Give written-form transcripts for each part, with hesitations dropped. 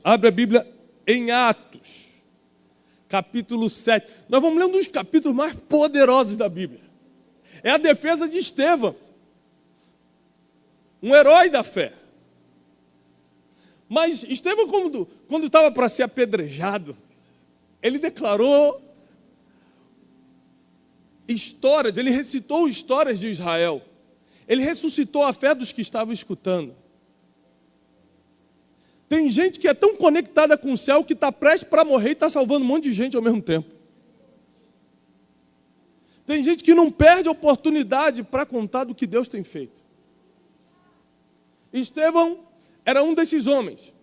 Abre a Bíblia em Atos, capítulo 7. Nós vamos ler um dos capítulos mais poderosos da Bíblia. É a defesa de Estevão, um herói da fé. Mas Estevão, quando estava para ser apedrejado, ele declarou histórias, ele recitou histórias de Israel. Ele ressuscitou a fé dos que estavam escutando. Tem gente que é tão conectada com o céu que está prestes para morrer e está salvando um monte de gente ao mesmo tempo. Tem gente que não perde a oportunidade para contar do que Deus tem feito. Estevão era um desses homens.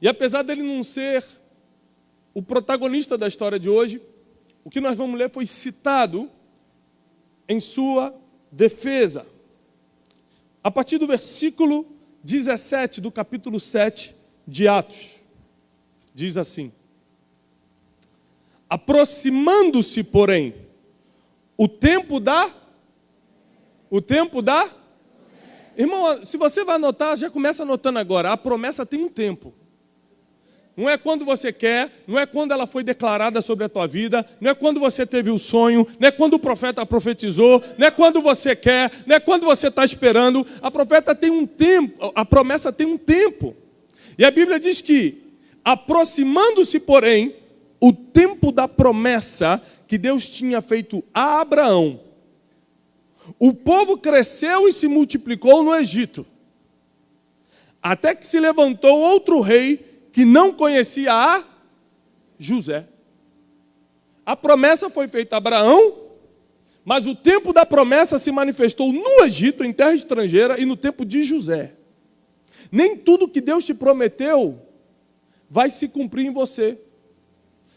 E apesar dele não ser o protagonista da história de hoje, o que nós vamos ler foi citado em sua defesa. A partir do versículo 17 do capítulo 7 de Atos, diz assim: aproximando-se, porém, o tempo da... Irmão, se você vai anotar, já começa anotando agora. A promessa tem um tempo. Não é quando você quer, não é quando ela foi declarada sobre a tua vida, não é quando você teve o sonho, não é quando o profeta profetizou, não é quando você quer, não é quando você está esperando. A profeta tem um tempo, a promessa tem um tempo. E a Bíblia diz que, aproximando-se, porém, o tempo da promessa que Deus tinha feito a Abraão, o povo cresceu e se multiplicou no Egito, até que se levantou outro rei que não conhecia a José. A promessa foi feita a Abraão, mas o tempo da promessa se manifestou no Egito, em terra estrangeira, e no tempo de José. Nem tudo que Deus te prometeu vai se cumprir em você.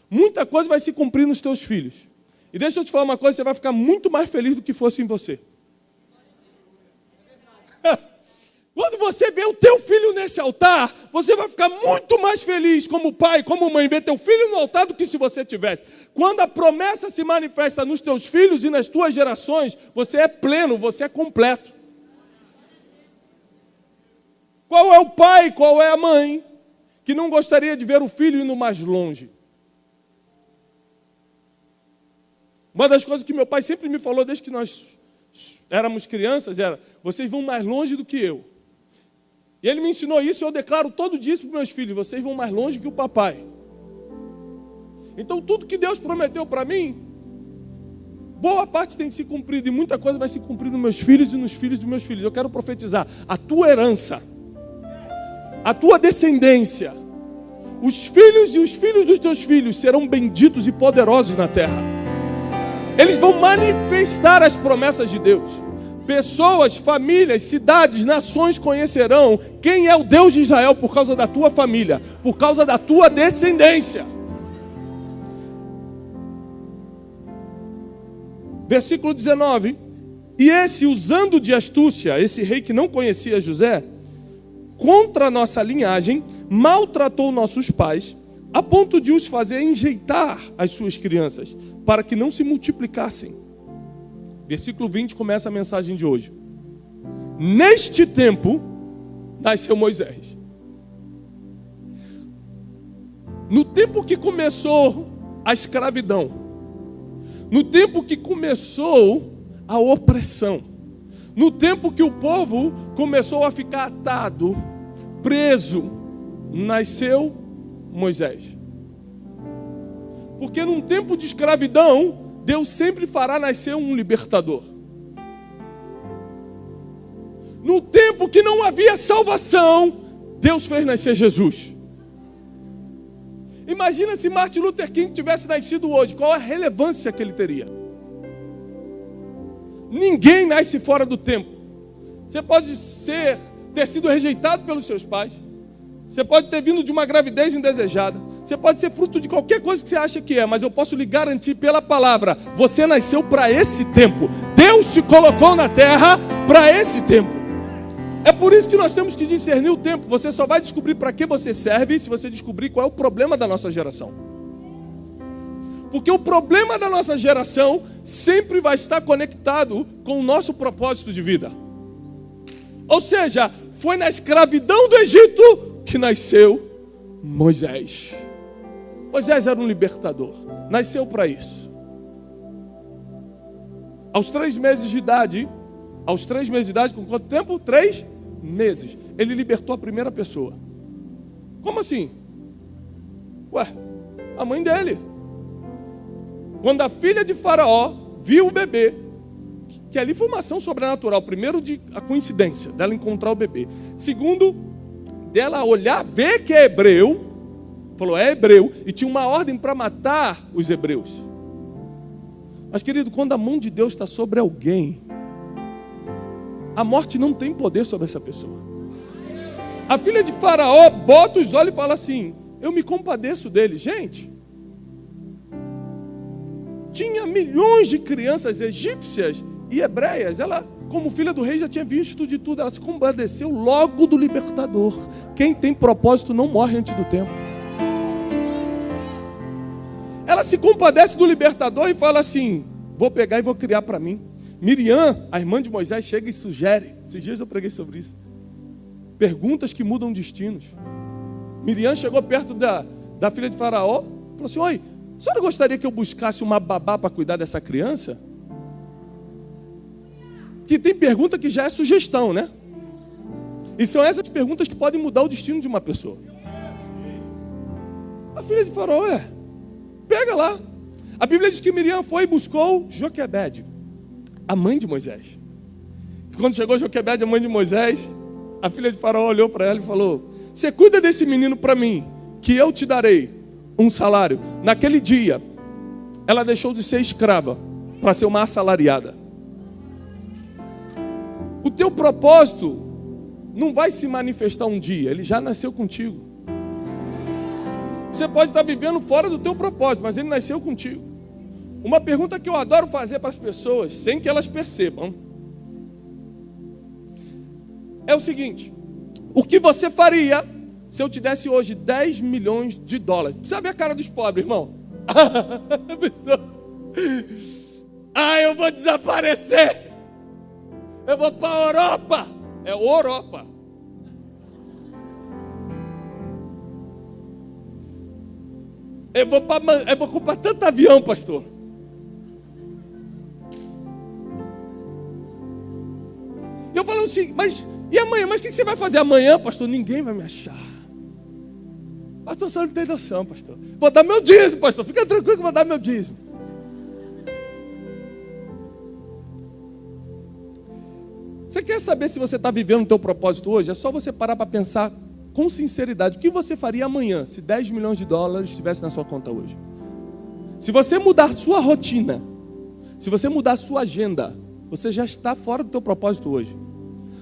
Muita coisa vai se cumprir nos teus filhos. E deixa eu te falar uma coisa, você vai ficar muito mais feliz do que fosse em você. Quando você vê o teu filho nesse altar, você vai ficar muito mais feliz como pai, como mãe, ver teu filho no altar do que se você tivesse. Quando a promessa se manifesta nos teus filhos e nas tuas gerações, você é pleno, você é completo. Qual é o pai, qual é a mãe que não gostaria de ver o filho indo mais longe? Uma das coisas que meu pai sempre me falou desde que nós éramos crianças era: vocês vão mais longe do que eu. E ele me ensinou isso e eu declaro todo dia para os meus filhos: vocês vão mais longe que o papai. Então tudo que Deus prometeu para mim, boa parte tem se cumprido e muita coisa vai se cumprir nos meus filhos e nos filhos dos meus filhos. Eu quero profetizar: a tua herança, a tua descendência, os filhos e os filhos dos teus filhos serão benditos e poderosos na terra. Eles vão manifestar as promessas de Deus. Pessoas, famílias, cidades, nações conhecerão quem é o Deus de Israel por causa da tua família, por causa da tua descendência. Versículo 19. E esse, usando de astúcia, esse rei que não conhecia José, contra a nossa linhagem, maltratou nossos pais, a ponto de os fazer enjeitar as suas crianças, para que não se multiplicassem. Versículo 20 começa a mensagem de hoje. Neste tempo, nasceu Moisés. No tempo que começou a escravidão, no tempo que começou a opressão, no tempo que o povo começou a ficar atado, preso, nasceu Moisés. Porque num tempo de escravidão, Deus sempre fará nascer um libertador. No tempo que não havia salvação, Deus fez nascer Jesus. Imagina se Martin Luther King tivesse nascido hoje, qual a relevância que ele teria? Ninguém nasce fora do tempo. Você pode ter sido rejeitado pelos seus pais. Você pode ter vindo de uma gravidez indesejada. Você pode ser fruto de qualquer coisa que você acha que é, mas eu posso lhe garantir pela palavra: você nasceu para esse tempo. Deus te colocou na terra para esse tempo. É por isso que nós temos que discernir o tempo. Você só vai descobrir para que você serve se você descobrir qual é o problema da nossa geração. Porque o problema da nossa geração sempre vai estar conectado com o nosso propósito de vida. Ou seja, foi na escravidão do Egito que nasceu Moisés. Moisés era um libertador, nasceu para isso. Aos 3 meses de idade, com quanto tempo? 3 meses. Ele libertou a primeira pessoa. Como assim? Ué, a mãe dele. Quando a filha de Faraó viu o bebê, que ali foi uma ação sobrenatural. Primeiro, a coincidência dela encontrar o bebê. Segundo, dela olhar, ver que é hebreu. Falou, é hebreu. E tinha uma ordem para matar os hebreus. Mas, querido, quando a mão de Deus está sobre alguém, a morte não tem poder sobre essa pessoa. A filha de Faraó bota os olhos e fala assim, eu me compadeço dele. Gente, tinha milhões de crianças egípcias e hebreias. Ela, como filha do rei, já tinha visto de tudo. Ela se compadeceu logo do libertador. Quem tem propósito não morre antes do tempo. Ela se compadece do libertador e fala assim, vou pegar e vou criar para mim. Miriam, a irmã de Moisés, chega e sugere. Esses dias eu preguei sobre isso. Perguntas que mudam destinos. Miriam chegou perto da filha de Faraó, falou assim, oi, a senhora gostaria que eu buscasse uma babá para cuidar dessa criança? Que tem pergunta que já é sugestão, né? E são essas perguntas que podem mudar o destino de uma pessoa. A filha de Faraó pega lá. A Bíblia diz que Miriam foi e buscou Joquebede, a mãe de Moisés. E quando chegou Joquebede, a mãe de Moisés, a filha de Faraó olhou para ela e falou, você cuida desse menino para mim, que eu te darei um salário. Naquele dia, ela deixou de ser escrava para ser uma assalariada. O teu propósito não vai se manifestar um dia, ele já nasceu contigo. Você pode estar vivendo fora do teu propósito, mas ele nasceu contigo. Uma pergunta que eu adoro fazer para as pessoas, sem que elas percebam, é o seguinte: o que você faria se eu te desse hoje 10 milhões de dólares? Precisa ver a cara dos pobres, irmão. Eu vou desaparecer. Eu vou para a Europa. É Europa. Eu vou comprar tanto avião, pastor. Eu falo assim, mas e amanhã? Mas o que você vai fazer amanhã, pastor? Ninguém vai me achar. Pastor, só não tem noção, pastor. Vou dar meu dízimo, pastor. Fica tranquilo que eu vou dar meu dízimo. Você quer saber se você está vivendo o teu propósito hoje? É só você parar para pensar com sinceridade. O que você faria amanhã se 10 milhões de dólares estivesse na sua conta hoje? Se você mudar sua rotina, se você mudar a sua agenda, você já está fora do teu propósito hoje.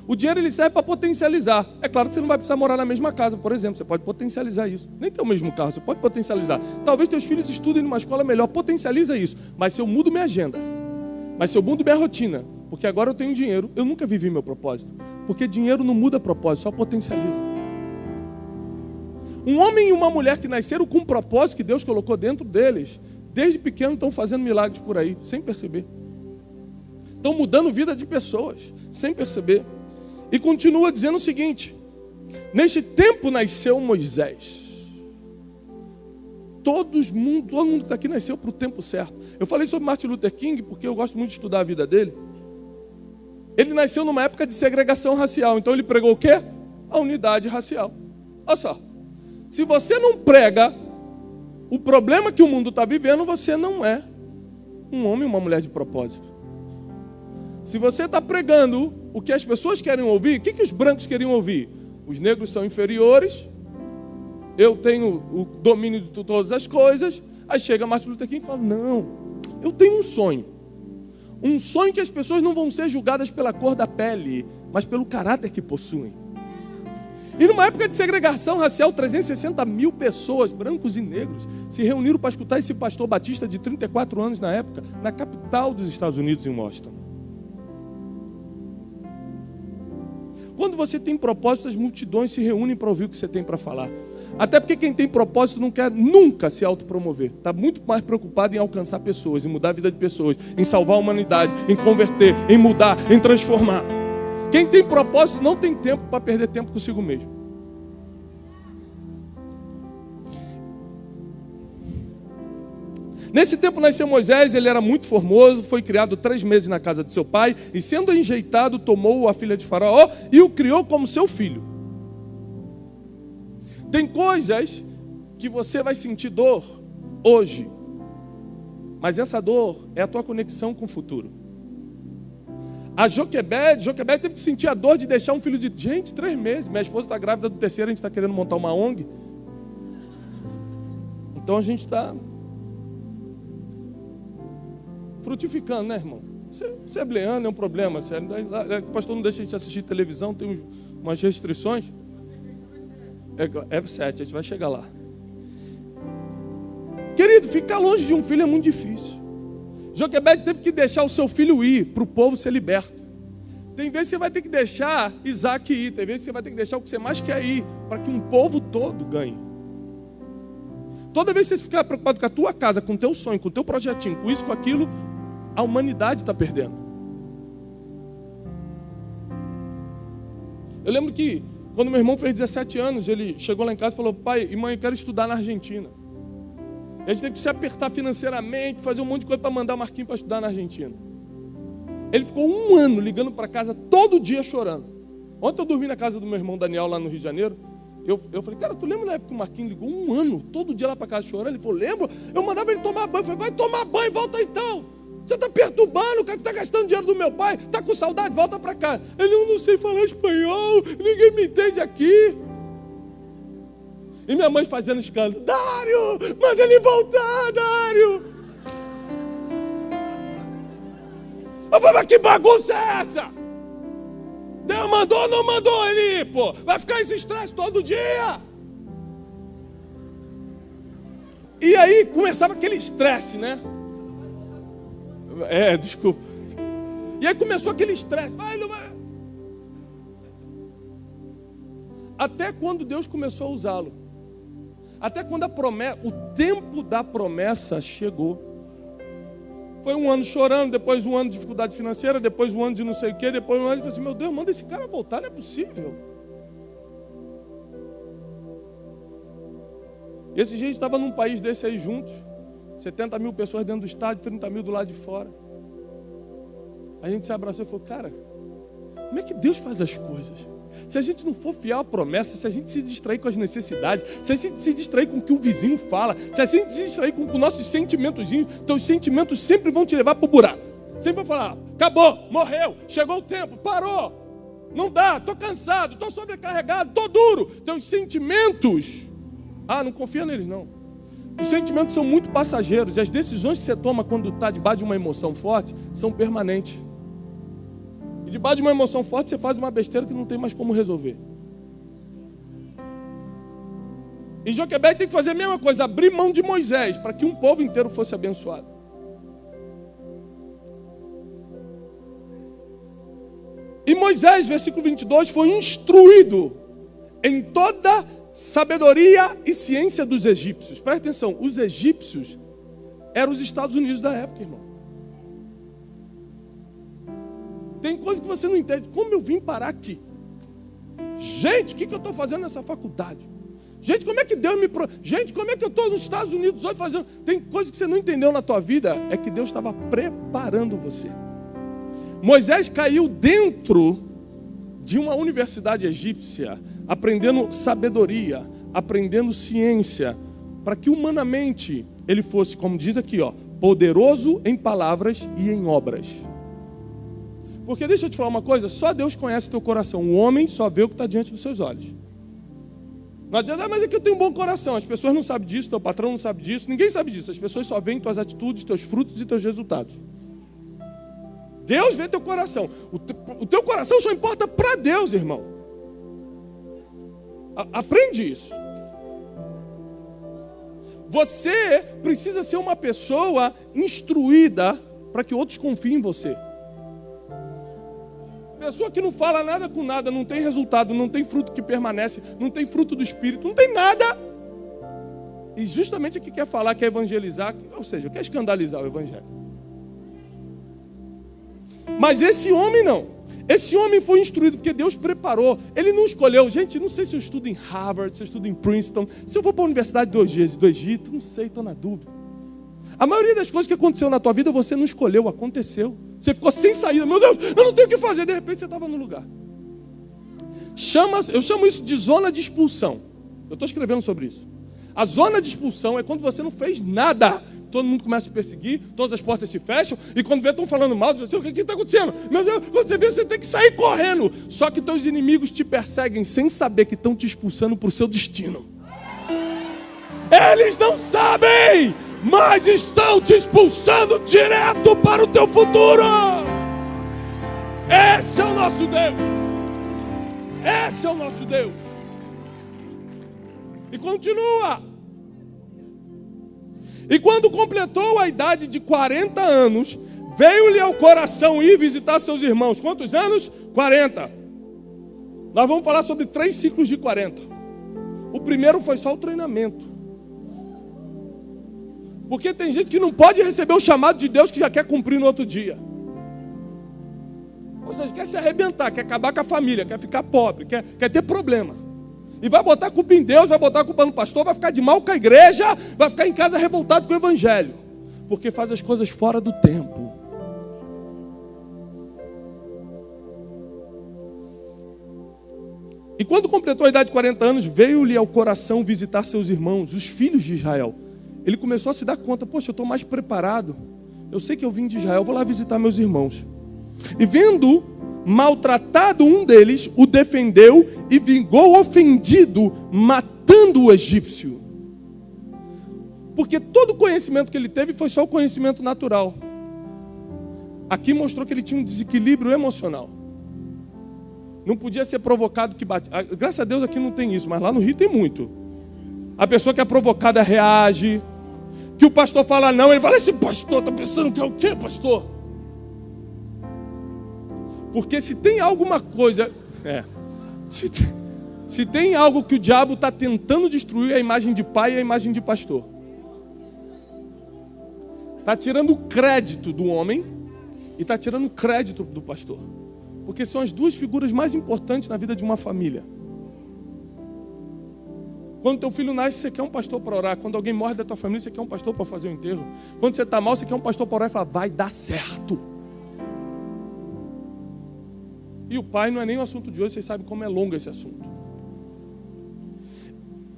O dinheiro ele serve para potencializar. É claro que você não vai precisar morar na mesma casa, por exemplo. Você pode potencializar isso. Nem ter o mesmo carro, você pode potencializar. Talvez teus filhos estudem numa escola melhor, potencializa isso. Mas se eu mudo minha agenda, mas se eu mudo minha rotina, porque agora eu tenho dinheiro, eu nunca vivi meu propósito. Porque dinheiro não muda propósito, só potencializa. Um homem e uma mulher que nasceram com um propósito que Deus colocou dentro deles, desde pequeno estão fazendo milagres por aí, sem perceber. Estão mudando a vida de pessoas, sem perceber. E continua dizendo o seguinte: neste tempo nasceu Moisés. Todo mundo que está aqui nasceu para o tempo certo. Eu falei sobre Martin Luther King porque eu gosto muito de estudar a vida dele. Ele nasceu numa época de segregação racial. Então ele pregou o quê? A unidade racial. Olha só. Se você não prega o problema que o mundo está vivendo, você não é um homem ou uma mulher de propósito. Se você está pregando o que as pessoas querem ouvir, o que os brancos queriam ouvir? Os negros são inferiores, eu tenho o domínio de todas as coisas. Aí chega Martin Luther King e fala, não, eu tenho um sonho. Um sonho que as pessoas não vão ser julgadas pela cor da pele, mas pelo caráter que possuem. E numa época de segregação racial, 360 mil pessoas, brancos e negros, se reuniram para escutar esse pastor batista de 34 anos na época, na capital dos Estados Unidos, em Washington. Quando você tem propósito, as multidões se reúnem para ouvir o que você tem para falar. Até porque quem tem propósito não quer nunca se autopromover. Está muito mais preocupado em alcançar pessoas, em mudar a vida de pessoas, em salvar a humanidade, em converter, em mudar, em transformar. Quem tem propósito não tem tempo para perder tempo consigo mesmo. Nesse tempo nasceu Moisés, ele era muito formoso, foi criado 3 meses na casa de seu pai, e sendo enjeitado, tomou a filha de Faraó e o criou como seu filho. Tem coisas que você vai sentir dor hoje, mas essa dor é a tua conexão com o futuro. A Joquebede teve que sentir a dor de deixar um filho de... Gente, 3 meses, minha esposa está grávida do 3º, a gente está querendo montar uma ONG. Então a gente está frutificando, né, irmão? Assembleando é um problema, sério. O pastor não deixa a gente assistir televisão, tem umas restrições. É 7, a gente vai chegar lá. Querido, ficar longe de um filho é muito difícil. Joquebede teve que deixar o seu filho ir para o povo ser liberto. Tem vezes que você vai ter que deixar Isaac ir, tem vezes que você vai ter que deixar o que você mais quer ir, para que um povo todo ganhe. Toda vez que você ficar preocupado com a tua casa, com o teu sonho, com o teu projetinho, com isso, com aquilo, a humanidade está perdendo. Eu lembro que quando meu irmão fez 17 anos, ele chegou lá em casa e falou: pai e mãe, eu quero estudar na Argentina. E a gente teve que se apertar financeiramente, fazer um monte de coisa para mandar o Marquinhos para estudar na Argentina. Ele ficou 1 ano ligando para casa todo dia chorando. Ontem eu dormi na casa do meu irmão Daniel lá no Rio de Janeiro. Eu falei: cara, tu lembra da época que o Marquinhos ligou 1 ano, todo dia lá para casa chorando? Ele falou: lembro. Eu mandava ele tomar banho. Eu falei: vai tomar banho, volta então. Você está perturbando, cara, você está gastando dinheiro do meu pai, está com saudade, volta para cá. Ele: eu não sei falar espanhol, ninguém me entende aqui. E minha mãe fazendo escândalo: Dário, manda ele voltar, Dário. Eu falei: mas que bagunça é essa? Deus mandou ou não mandou ele ir, pô? Vai ficar esse estresse todo dia? E aí começava aquele estresse, né? Desculpa. E aí começou aquele estresse. Vai, não vai. Até quando Deus começou a usá-lo. Até quando o tempo da promessa chegou. Foi 1 ano chorando, depois 1 ano de dificuldade financeira, depois 1 ano de não sei o quê, depois 1 ano de falei assim: meu Deus, manda esse cara voltar, não é possível. E esse dia a gente estava num país desse aí juntos, 70 mil pessoas dentro do estádio, 30 mil do lado de fora. A gente se abraçou e falou: cara, como é que Deus faz as coisas? Se a gente não for fiel à promessa, se a gente se distrair com as necessidades, se a gente se distrair com o que o vizinho fala, se a gente se distrair com os nossos sentimentozinhos, teus sentimentos sempre vão te levar para o buraco. Sempre vão falar: acabou, morreu, chegou o tempo, parou, não dá, estou cansado, estou sobrecarregado, estou duro. Teus sentimentos, não confia neles não. Os sentimentos são muito passageiros e as decisões que você toma quando está debaixo de uma emoção forte são permanentes. Debaixo de uma emoção forte, você faz uma besteira que não tem mais como resolver. E Joquebede tem que fazer a mesma coisa, abrir mão de Moisés, para que um povo inteiro fosse abençoado. E Moisés, versículo 22, foi instruído em toda sabedoria e ciência dos egípcios. Presta atenção, os egípcios eram os Estados Unidos da época, irmão. Tem coisa que você não entende. Como eu vim parar aqui? Gente, o que eu estou fazendo nessa faculdade? Gente, como é que Deus me... Gente, como é que eu estou nos Estados Unidos hoje fazendo... Tem coisa que você não entendeu na tua vida. É que Deus estava preparando você. Moisés caiu dentro de uma universidade egípcia, aprendendo sabedoria, aprendendo ciência, para que humanamente ele fosse, como diz aqui, poderoso em palavras e em obras. Porque deixa eu te falar uma coisa, só Deus conhece teu coração. O homem só vê o que está diante dos seus olhos. Não adianta: mas é que eu tenho um bom coração. As pessoas não sabem disso, teu patrão não sabe disso, ninguém sabe disso. As pessoas só veem tuas atitudes, teus frutos e teus resultados. Deus vê teu coração. O teu coração só importa para Deus, irmão. Aprende isso. Você precisa ser uma pessoa instruída para que outros confiem em você. Pessoa que não fala nada com nada, não tem resultado, não tem fruto que permanece, não tem fruto do Espírito, não tem nada. E justamente aqui quer falar, quer evangelizar, ou seja, quer escandalizar o Evangelho. Mas esse homem não. Esse homem foi instruído porque Deus preparou. Ele não escolheu. Gente, não sei se eu estudo em Harvard, se eu estudo em Princeton, se eu vou para a universidade do Egito, não sei, estou na dúvida. A maioria das coisas que aconteceu na tua vida, você não escolheu, aconteceu. Você ficou sem saída. Meu Deus, eu não tenho o que fazer. De repente você estava no lugar. Eu chamo isso de zona de expulsão. Eu estou escrevendo sobre isso. A zona de expulsão é quando você não fez nada. Todo mundo começa a te perseguir, todas as portas se fecham, e quando vê, estão falando mal, você, o que está acontecendo? Meu Deus, quando você vê, você tem que sair correndo. Só que teus inimigos te perseguem sem saber que estão te expulsando para o seu destino. Eles não sabem, mas estão te expulsando direto para o teu futuro. Esse é o nosso Deus. Esse é o nosso Deus. E continua. E quando completou a idade de 40 anos, veio-lhe ao coração ir visitar seus irmãos. Quantos anos? 40. Nós vamos falar sobre 3 ciclos de 40. O primeiro foi só o treinamento. Porque tem gente que não pode receber o chamado de Deus que já quer cumprir no outro dia. Ou seja, quer se arrebentar, quer acabar com a família, quer ficar pobre, quer ter problema. E vai botar a culpa em Deus, vai botar a culpa no pastor, vai ficar de mal com a igreja, vai ficar em casa revoltado com o evangelho. Porque faz as coisas fora do tempo. E quando completou a idade de 40 anos, veio-lhe ao coração visitar seus irmãos, os filhos de Israel. Ele começou a se dar conta, poxa, eu estou mais preparado. Eu sei que eu vim de Israel, vou lá visitar meus irmãos. E vendo maltratado um deles, o defendeu e vingou ofendido, matando o egípcio. Porque todo o conhecimento que ele teve foi só o conhecimento natural. Aqui mostrou que ele tinha um desequilíbrio emocional. Não podia ser provocado que bate. Graças a Deus aqui não tem isso, mas lá no Rio tem muito. A pessoa que é provocada reage. Que o pastor fala não, ele fala, esse pastor está pensando que é o quê, pastor? Porque se tem alguma coisa... Se tem algo que o diabo está tentando destruir, é a imagem de pai e a imagem de pastor. Está tirando o crédito do homem e está tirando o crédito do pastor. Porque são as duas figuras mais importantes na vida de uma família. Quando teu filho nasce, você quer um pastor para orar. Quando alguém morre da tua família, você quer um pastor para fazer o enterro. Quando você está mal, você quer um pastor para orar e falar, vai dar certo. E o pai não é nem o assunto de hoje, vocês sabem como é longo esse assunto.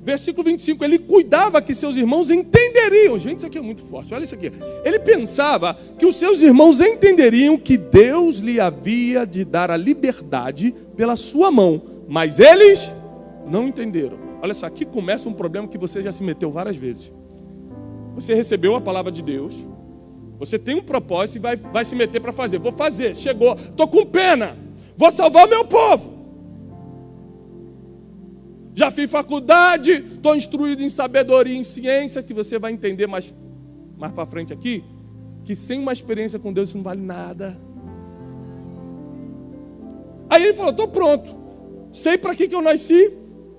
Versículo 25, ele cuidava que seus irmãos entenderiam. Gente, isso aqui é muito forte, olha isso aqui. Ele pensava que os seus irmãos entenderiam que Deus lhe havia de dar a liberdade pela sua mão. Mas eles não entenderam. Olha só, aqui começa um problema que você já se meteu várias vezes. Você recebeu a palavra de Deus. Você tem um propósito e vai se meter para fazer. Vou fazer, chegou, estou com pena. Vou salvar o meu povo. Já fiz faculdade, estou instruído em sabedoria e em ciência, que você vai entender mais para frente aqui, que sem uma experiência com Deus isso não vale nada. Aí ele falou, estou pronto. Sei para que eu nasci,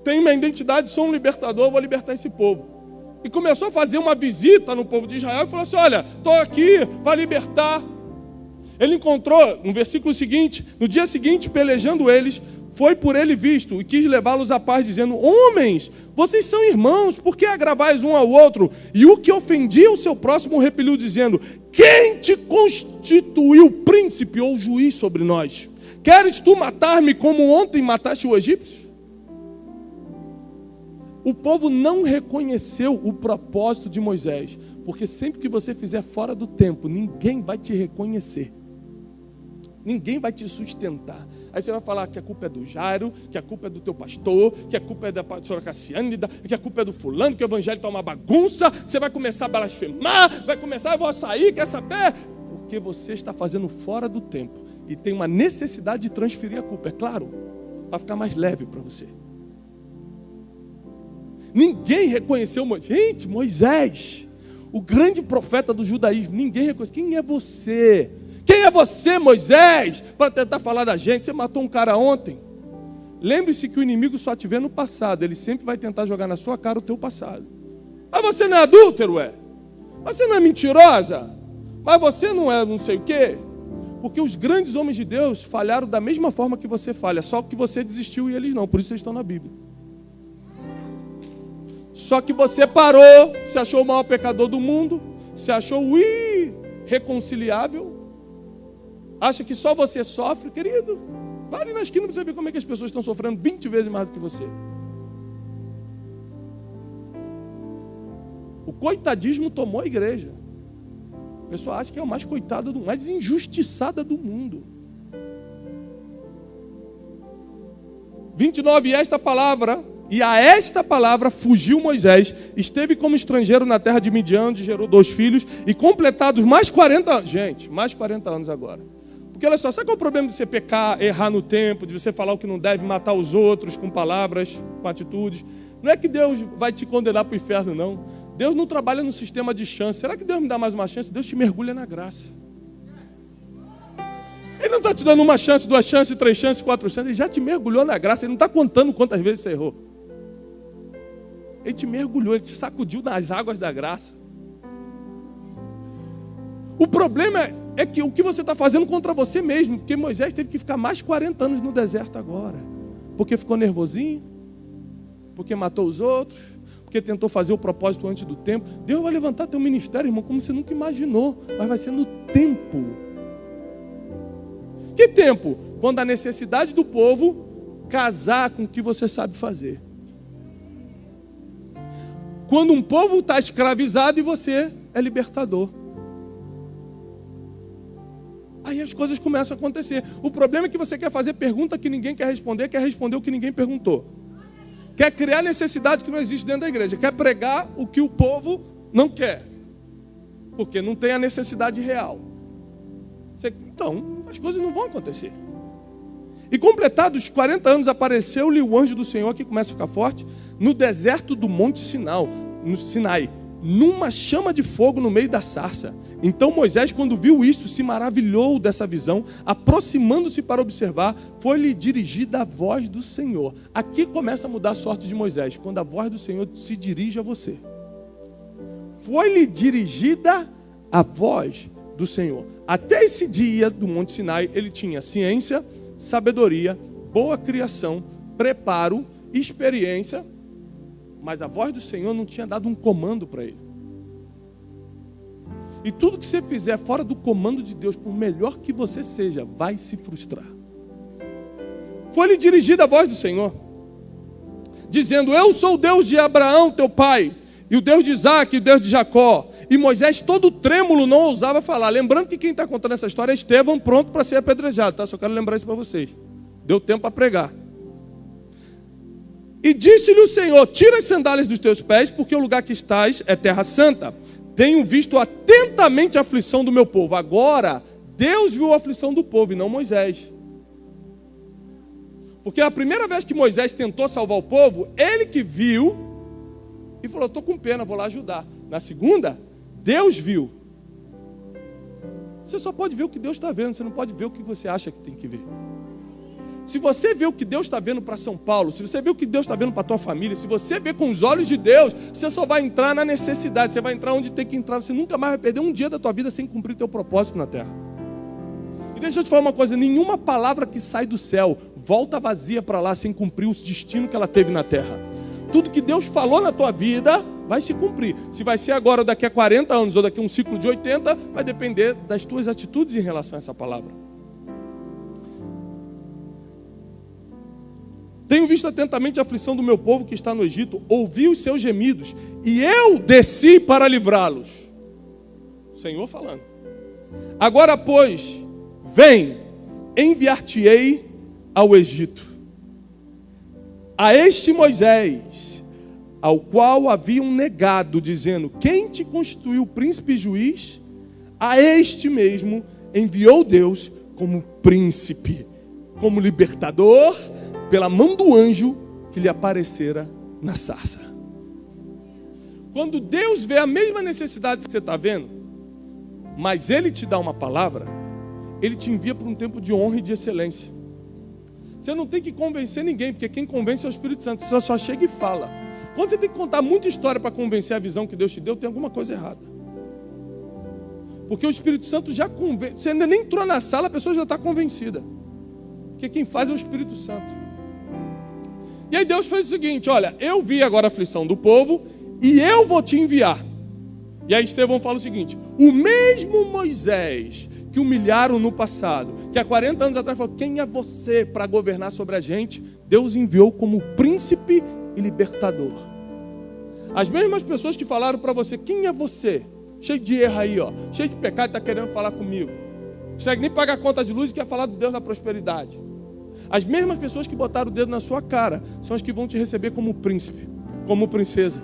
tenho minha identidade, sou um libertador, vou libertar esse povo. E começou a fazer uma visita no povo de Israel e falou assim, olha, estou aqui para libertar. Ele encontrou, no versículo seguinte, no dia seguinte, pelejando eles, foi por ele visto e quis levá-los à paz, dizendo, homens, vocês são irmãos, por que agravais um ao outro? E o que ofendia o seu próximo repeliu, dizendo, quem te constituiu príncipe ou juiz sobre nós? Queres tu matar-me como ontem mataste o egípcio? O povo não reconheceu o propósito de Moisés, porque sempre que você fizer fora do tempo, ninguém vai te reconhecer. Ninguém vai te sustentar. Aí você vai falar que a culpa é do Jairo, que a culpa é do teu pastor, que a culpa é da pastora Cassiane, que a culpa é do fulano, que o evangelho está uma bagunça. Você vai começar a blasfemar, vai começar, eu vou sair, quer saber? Porque você está fazendo fora do tempo e tem uma necessidade de transferir a culpa, é claro, para ficar mais leve para você. Ninguém reconheceu Moisés. Gente, Moisés, o grande profeta do judaísmo, ninguém reconheceu. Quem é você? Quem é você, Moisés, para tentar falar da gente? Você matou um cara ontem. Lembre-se que o inimigo só te vê no passado. Ele sempre vai tentar jogar na sua cara o teu passado. Mas você não é adúltero, é? Você não é mentirosa? Mas você não é não sei o quê? Porque os grandes homens de Deus falharam da mesma forma que você falha. Só que você desistiu e eles não. Por isso eles estão na Bíblia. Só que você parou, se achou o maior pecador do mundo, Se achou irreconciliável? Acha que só você sofre? Querido, vai ali na esquina para você ver como é que as pessoas estão sofrendo 20 vezes mais do que você. O coitadismo tomou a igreja. A pessoa acha que é o mais coitada, mais injustiçada do mundo. 29, e a esta palavra fugiu Moisés, esteve como estrangeiro na terra de Midian, onde gerou 2 filhos, e completados mais 40 anos. Gente, mais 40 anos agora. Porque olha só, sabe qual é o problema de você pecar, errar no tempo, de você falar o que não deve, matar os outros com palavras, com atitudes? Não é que Deus vai te condenar para o inferno, não. Deus não trabalha no sistema de chance. Será que Deus me dá mais uma chance? Deus te mergulha na graça. Ele não está te dando uma chance, 2 chances, 3 chances, 4 chances. Ele já te mergulhou na graça. Ele não está contando quantas vezes você errou. Ele te mergulhou, ele te sacudiu nas águas da graça. O problema é que o que você está fazendo contra você mesmo. Porque Moisés teve que ficar mais 40 anos no deserto agora. Porque ficou nervosinho. Porque matou os outros. Porque tentou fazer o propósito antes do tempo. Deus vai levantar teu ministério, irmão, como você nunca imaginou. Mas vai ser no tempo. Que tempo? Quando a necessidade do povo casar com o que você sabe fazer. Quando um povo está escravizado e você é libertador. Aí as coisas começam a acontecer. O problema é que você quer fazer pergunta que ninguém quer responder o que ninguém perguntou. Quer criar necessidade que não existe dentro da igreja. Quer pregar o que o povo não quer. Porque não tem a necessidade real. Então, as coisas não vão acontecer. E completados os 40 anos, apareceu-lhe o anjo do Senhor, que começa a ficar forte, no deserto do Monte Sinai, numa chama de fogo no meio da sarça. Então Moisés, quando viu isto, se maravilhou dessa visão, aproximando-se para observar, foi-lhe dirigida a voz do Senhor. Aqui começa a mudar a sorte de Moisés, quando a voz do Senhor se dirige a você. Foi-lhe dirigida a voz do Senhor. Até esse dia do Monte Sinai, ele tinha ciência, sabedoria, boa criação, preparo, experiência, mas a voz do Senhor não tinha dado um comando para ele. E tudo que você fizer fora do comando de Deus, por melhor que você seja, vai se frustrar. Foi-lhe dirigida a voz do Senhor, dizendo: eu sou o Deus de Abraão, teu pai, e o Deus de Isaac, e o Deus de Jacó. E Moisés, todo trêmulo, não ousava falar. Lembrando que quem está contando essa história é Estevão, pronto para ser apedrejado, tá? Só quero lembrar isso para vocês. Deu tempo para pregar. E disse-lhe o Senhor: tira as sandálias dos teus pés, porque o lugar que estás é terra santa. Tenho visto atentamente a aflição do meu povo. Agora, Deus viu a aflição do povo e não Moisés. Porque a primeira vez que Moisés tentou salvar o povo, ele que viu e falou: estou com pena, vou lá ajudar. Na segunda, Deus viu. Você só pode ver o que Deus está vendo, você não pode ver o que você acha que tem que ver. Se você vê o que Deus está vendo para São Paulo, se você vê o que Deus está vendo para a tua família, se você vê com os olhos de Deus, você só vai entrar na necessidade, você vai entrar onde tem que entrar, você nunca mais vai perder um dia da tua vida sem cumprir teu propósito na terra. E deixa eu te falar uma coisa, nenhuma palavra que sai do céu volta vazia para lá sem cumprir o destino que ela teve na terra. Tudo que Deus falou na tua vida vai se cumprir. Se vai ser agora ou daqui a 40 anos ou daqui a um ciclo de 80, vai depender das tuas atitudes em relação a essa palavra. Tenho visto atentamente a aflição do meu povo que está no Egito, ouvi os seus gemidos, e eu desci para livrá-los. O Senhor falando. Agora, pois, vem, enviar-te-ei ao Egito. A este Moisés, ao qual haviam negado, dizendo: quem te constituiu príncipe e juiz? A este mesmo enviou Deus como príncipe, como libertador, pela mão do anjo que lhe aparecera na sarça. Quando Deus vê a mesma necessidade que você está vendo, mas Ele te dá uma palavra, Ele te envia para um tempo de honra e de excelência. Você não tem que convencer ninguém, porque quem convence é o Espírito Santo. Você só chega e fala. Quando você tem que contar muita história para convencer a visão que Deus te deu, tem alguma coisa errada. Porque o Espírito Santo já convence. Você ainda nem entrou na sala, a pessoa já está convencida. Porque quem faz é o Espírito Santo. E aí Deus fez o seguinte: olha, eu vi agora a aflição do povo e eu vou te enviar. E aí Estevão fala o seguinte: o mesmo Moisés que humilharam no passado, que há 40 anos atrás falou, quem é você para governar sobre a gente? Deus enviou como príncipe e libertador. As mesmas pessoas que falaram para você, quem é você? Cheio de erro aí, ó, cheio de pecado, está querendo falar comigo. Não consegue nem pagar a conta de luz e quer falar do Deus da prosperidade. As mesmas pessoas que botaram o dedo na sua cara são as que vão te receber como príncipe, como princesa.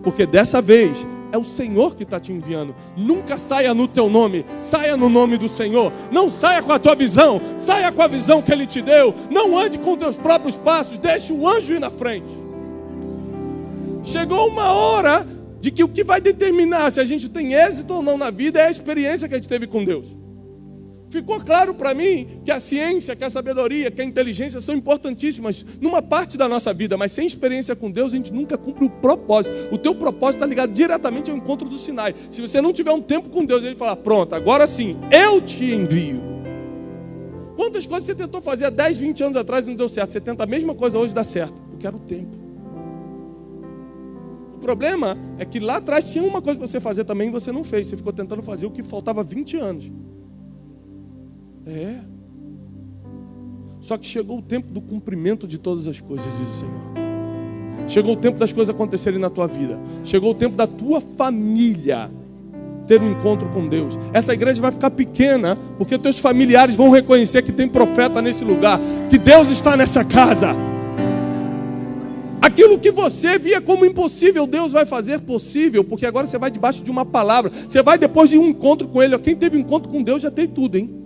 Porque dessa vez é o Senhor que está te enviando. Nunca saia no teu nome, saia no nome do Senhor. Não saia com a tua visão, saia com a visão que Ele te deu. Não ande com teus próprios passos, deixe o anjo ir na frente. Chegou uma hora de que o que vai determinar se a gente tem êxito ou não na vida é a experiência que a gente teve com Deus. Ficou claro para mim que a ciência, que a sabedoria, que a inteligência são importantíssimas numa parte da nossa vida, mas sem experiência com Deus a gente nunca cumpre o propósito. O teu propósito está ligado diretamente ao encontro do Sinai. Se você não tiver um tempo com Deus, Ele fala, pronto, agora sim, eu te envio. Quantas coisas você tentou fazer há 10, 20 anos atrás e não deu certo? Você tenta a mesma coisa hoje e dá certo, porque era o tempo. O problema é que lá atrás tinha uma coisa para você fazer também e você não fez. Você ficou tentando fazer o que faltava 20 anos. Só que chegou o tempo do cumprimento de todas as coisas, diz o Senhor. Chegou o tempo das coisas acontecerem na tua vida. Chegou o tempo da tua família ter um encontro com Deus. Essa igreja vai ficar pequena porque teus familiares vão reconhecer que tem profeta nesse lugar, que Deus está nessa casa. Aquilo que você via como impossível, Deus vai fazer possível, porque agora você vai debaixo de uma palavra. Você vai depois de um encontro com Ele. Quem teve um encontro com Deus já tem tudo, hein?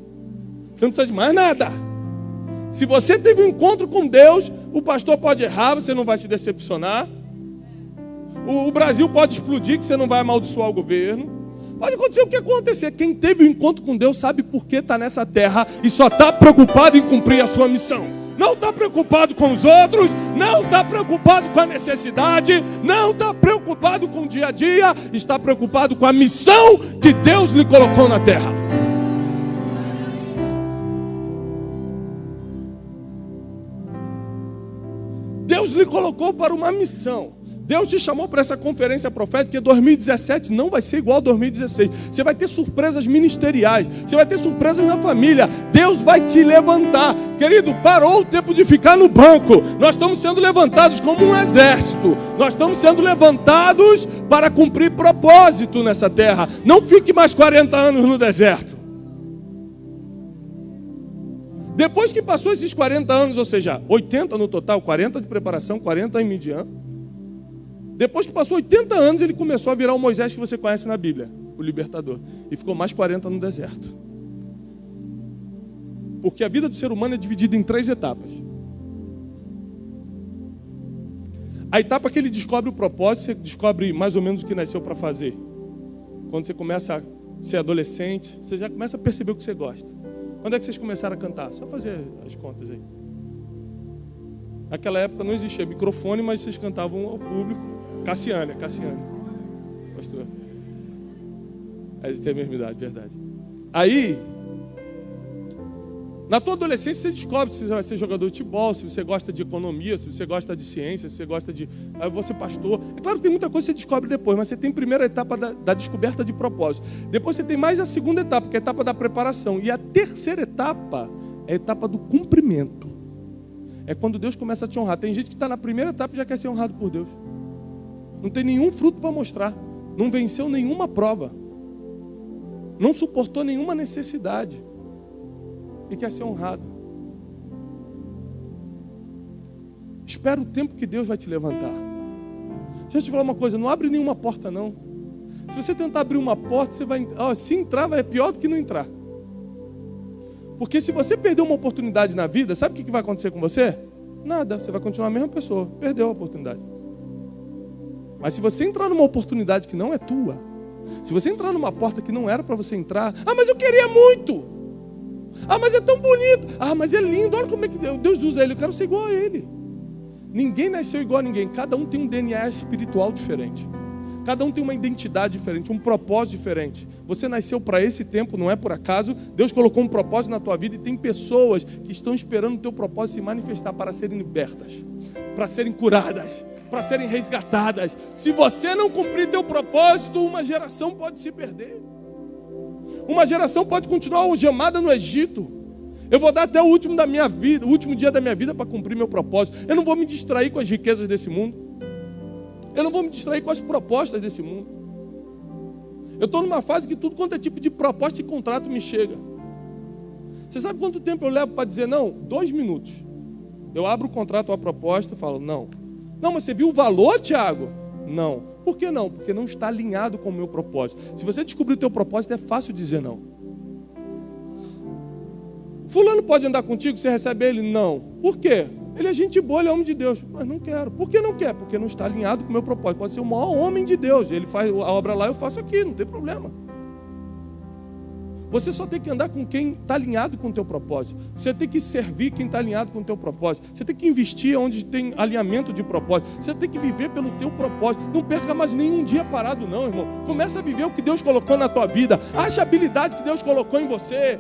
Você não precisa de mais nada. Se você teve um encontro com Deus, o pastor pode errar, você não vai se decepcionar. O Brasil pode explodir, que você não vai amaldiçoar o governo. Pode acontecer o que acontecer. Quem teve um encontro com Deus sabe por que está nessa terra e só está preocupado em cumprir a sua missão. Não está preocupado com os outros, não está preocupado com a necessidade, não está preocupado com o dia a dia, está preocupado com a missão que Deus lhe colocou na terra. Deus lhe colocou para uma missão. Deus te chamou para essa conferência profética, porque 2017 não vai ser igual a 2016. Você vai ter surpresas ministeriais, você vai ter surpresas na família. Deus vai te levantar. Querido, parou o tempo de ficar no banco. Nós estamos sendo levantados como um exército. Nós estamos sendo levantados para cumprir propósito nessa terra. Não fique mais 40 anos no deserto. Depois que passou esses 40 anos, ou seja, 80 no total, 40 de preparação, 40 em Midian. Depois que passou 80 anos, ele começou a virar o Moisés que você conhece na Bíblia, o libertador. E ficou mais 40 no deserto. Porque a vida do ser humano é dividida em 3 etapas. A etapa que ele descobre o propósito, você descobre mais ou menos o que nasceu para fazer. Quando você começa a ser adolescente, você já começa a perceber o que você gosta. Quando é que vocês começaram a cantar? Só fazer as contas aí. Naquela época não existia microfone, mas vocês cantavam ao público. Cassiane. Pastor. Eles têm a mesma idade, verdade. Aí, na tua adolescência, você descobre se você vai ser jogador de futebol, se você gosta de economia, se você gosta de ciência, se você gosta de... Aí eu vou ser pastor. É claro que tem muita coisa que você descobre depois, mas você tem a primeira etapa da descoberta de propósito. Depois você tem mais a segunda etapa, que é a etapa da preparação. E a terceira etapa é a etapa do cumprimento. É quando Deus começa a te honrar. Tem gente que está na primeira etapa e já quer ser honrado por Deus. Não tem nenhum fruto para mostrar. Não venceu nenhuma prova. Não suportou nenhuma necessidade. E quer ser honrado. Espera o tempo que Deus vai te levantar. Deixa eu te falar uma coisa. Não abre nenhuma porta, não. Se você tentar abrir uma porta, você vai... se entrar, é pior do que não entrar. Porque se você perder uma oportunidade na vida, sabe o que vai acontecer com você? Nada. Você vai continuar a mesma pessoa. Perdeu a oportunidade. Mas se você entrar numa oportunidade que não é tua, se você entrar numa porta que não era para você entrar, mas eu queria muito, mas é tão bonito, mas é lindo, olha como é que Deus usa ele, eu quero ser igual a ele. Ninguém nasceu igual a ninguém, cada um tem um DNA espiritual diferente, cada um tem uma identidade diferente, um propósito diferente. Você nasceu para esse tempo, não é por acaso. Deus colocou um propósito na tua vida e tem pessoas que estão esperando o teu propósito se manifestar para serem libertas, para serem curadas, para serem resgatadas. Se você não cumprir teu propósito, uma geração pode se perder. Uma geração pode continuar algemada no Egito. Eu vou dar até o último dia da minha vida para cumprir meu propósito. Eu não vou me distrair com as riquezas desse mundo. Eu não vou me distrair com as propostas desse mundo. Eu estou numa fase que tudo quanto é tipo de proposta e contrato me chega. Você sabe quanto tempo eu levo para dizer não? 2 minutos. Eu abro o contrato ou a proposta e falo não. Não, mas você viu o valor, Tiago? Não. Por que não? Porque não está alinhado com o meu propósito. Se você descobrir o teu propósito, é fácil dizer não. Fulano pode andar contigo, você recebe ele? Não. Por quê? Ele é gente boa, ele é homem de Deus. Mas não quero. Por que não quer? Porque não está alinhado com o meu propósito. Pode ser o maior homem de Deus. Ele faz a obra lá, eu faço aqui, não tem problema. Você só tem que andar com quem está alinhado com o teu propósito. Você tem que servir quem está alinhado com o teu propósito. Você tem que investir onde tem alinhamento de propósito. Você tem que viver pelo teu propósito. Não perca mais nenhum dia parado não, irmão. Começa a viver o que Deus colocou na tua vida. Acha a habilidade que Deus colocou em você.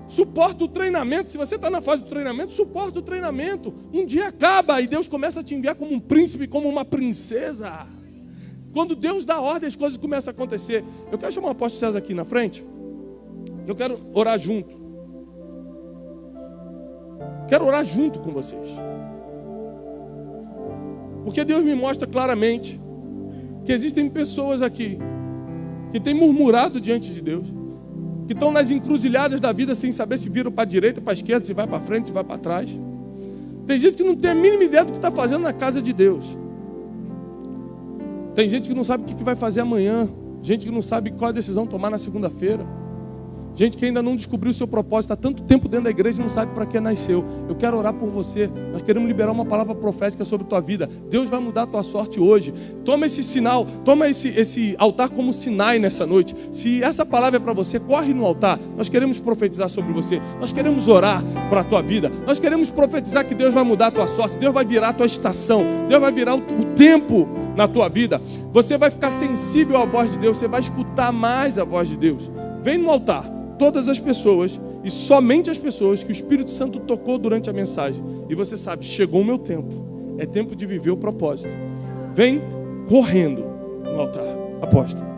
Suporta o treinamento. Se você está na fase do treinamento, suporta o treinamento. Um dia acaba e Deus começa a te enviar como um príncipe, como uma princesa. Quando Deus dá ordem, as coisas começam a acontecer. Eu quero chamar o apóstolo César aqui na frente. Eu quero orar junto. Quero orar junto com vocês. Porque Deus me mostra claramente que existem pessoas aqui que têm murmurado diante de Deus, que estão nas encruzilhadas da vida sem saber se viram para a direita, para a esquerda, se vai para frente, se vai para trás. Tem gente que não tem a mínima ideia do que está fazendo na casa de Deus. Tem gente que não sabe o que vai fazer amanhã. Gente que não sabe qual a decisão tomar na segunda-feira. Gente que ainda não descobriu o seu propósito há tanto tempo dentro da igreja e não sabe para que nasceu. Eu quero orar por você. Nós queremos liberar uma palavra profética sobre a tua vida. Deus vai mudar a tua sorte hoje. Toma esse sinal, toma esse altar como Sinai nessa noite. Se essa palavra é para você, corre no altar. Nós queremos profetizar sobre você. Nós queremos orar para a tua vida. Nós queremos profetizar que Deus vai mudar a tua sorte. Deus vai virar a tua estação. Deus vai virar o tempo na tua vida. Você vai ficar sensível à voz de Deus. Você vai escutar mais a voz de Deus. Vem no altar. Todas as pessoas, e somente as pessoas que o Espírito Santo tocou durante a mensagem. E você sabe, chegou o meu tempo. É tempo de viver o propósito. Vem correndo no altar. Apóstolo.